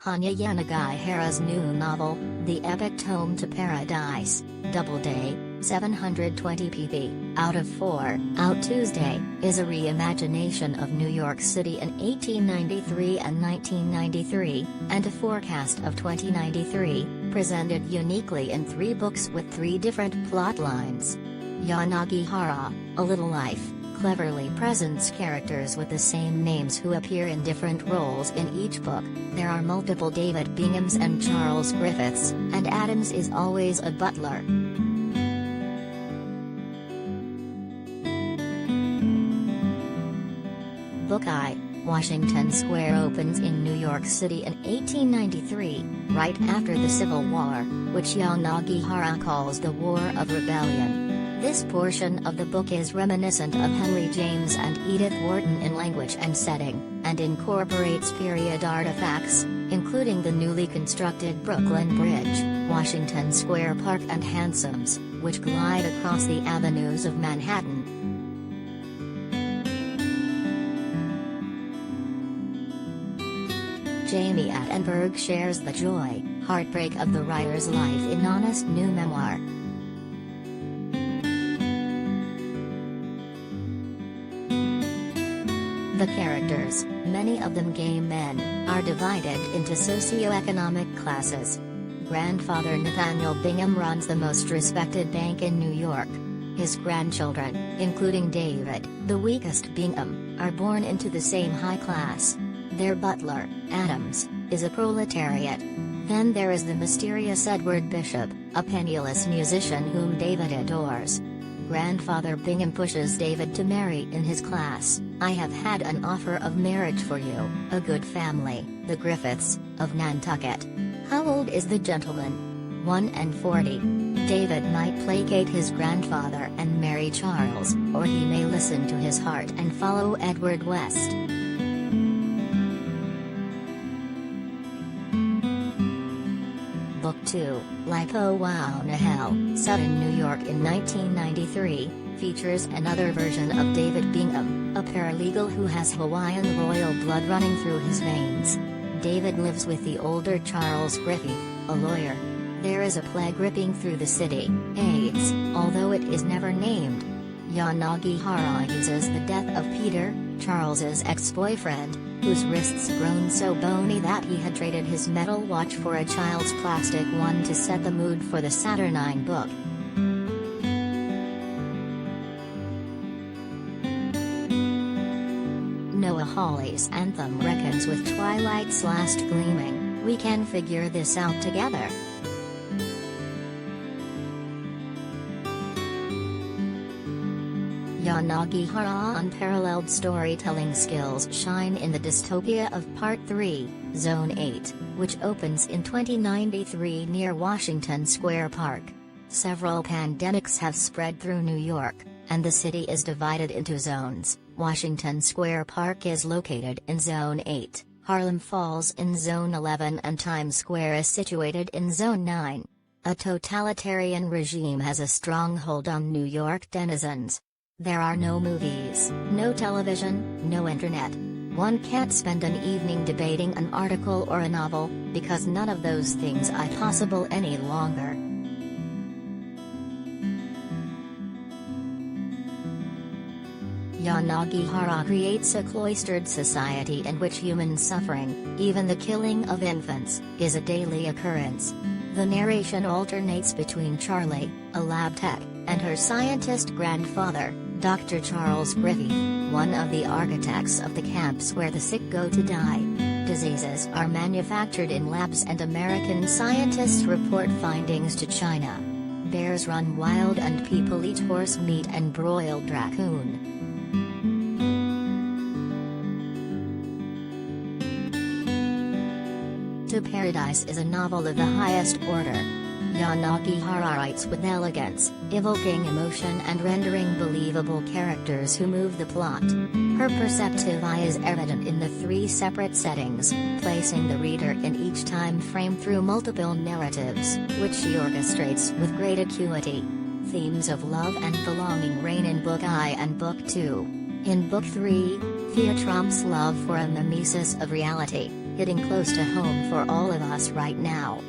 Hanya Yanagihara's new novel, The Epic Tome to Paradise, Doubleday, 720 pp. Out of 4, out Tuesday, is a reimagination of New York City in 1893 and 1993, and a forecast of 2093, presented uniquely in 3 books with 3 different plot lines. Yanagihara, A Little Life, cleverly presents characters with the same names who appear in different roles in each book. There are multiple David Binghams and Charles Griffiths, and Adams is always a butler. Book I, Washington Square opens in New York City in 1893, right after the Civil War, which Yanagihara calls the War of Rebellion. This portion of the book is reminiscent of Henry James and Edith Wharton in language and setting, and incorporates period artifacts, including the newly constructed Brooklyn Bridge, Washington Square Park and hansoms, which glide across the avenues of Manhattan. Jamie Attenberg shares the joy, heartbreak of the writer's life in honest new memoir. The characters, many of them gay men, are divided into socioeconomic classes. Grandfather Nathaniel Bingham runs the most respected bank in New York. His grandchildren, including David, the weakest Bingham, are born into the same high class. Their butler, Adams, is a proletariat. Then there is the mysterious Edward Bishop, a penniless musician whom David adores. Grandfather Bingham pushes David to marry in his class. I have had an offer of marriage for you, a good family, the Griffiths, of Nantucket. How old is the gentleman? 41. David might placate his grandfather and marry Charles, or he may listen to his heart and follow Edward West. Book 2, Lipo Wow Nahel, set in New York in 1993, features another version of David Bingham, a paralegal who has Hawaiian royal blood running through his veins. David lives with the older Charles Griffith, a lawyer. There is a plague ripping through the city, AIDS, although it is never named. Yanagihara uses the death of Peter, Charles's ex-boyfriend, whose wrists grown so bony that he had traded his metal watch for a child's plastic one to set the mood for the Saturnine book. Noah Hawley's anthem reckons with twilight's last gleaming. We can figure this out together. Yanagihara's unparalleled storytelling skills shine in the dystopia of Part 3, Zone 8, which opens in 2093 near Washington Square Park. Several pandemics have spread through New York, and the city is divided into zones. Washington Square Park is located in Zone 8, Harlem falls in Zone 11 and Times Square is situated in Zone 9. A totalitarian regime has a stronghold on New York denizens. There are no movies, no television, no internet. One can't spend an evening debating an article or a novel, because none of those things are possible any longer. Yanagihara creates a cloistered society in which human suffering, even the killing of infants, is a daily occurrence. The narration alternates between Charlie, a lab tech, and her scientist grandfather, Dr. Charles Griffith, one of the architects of the camps where the sick go to die. Diseases are manufactured in labs and American scientists report findings to China. Bears run wild and people eat horse meat and broiled raccoon. To Paradise is a novel of the highest order. Yanagihara writes with elegance, evoking emotion and rendering believable characters who move the plot. Her perceptive eye is evident in the 3 separate settings, placing the reader in each time frame through multiple narratives, which she orchestrates with great acuity. Themes of love and belonging reign in Book I and Book 2. In Book 3, fear trumps love for a mimesis of reality. hitting close to home for all of us right now.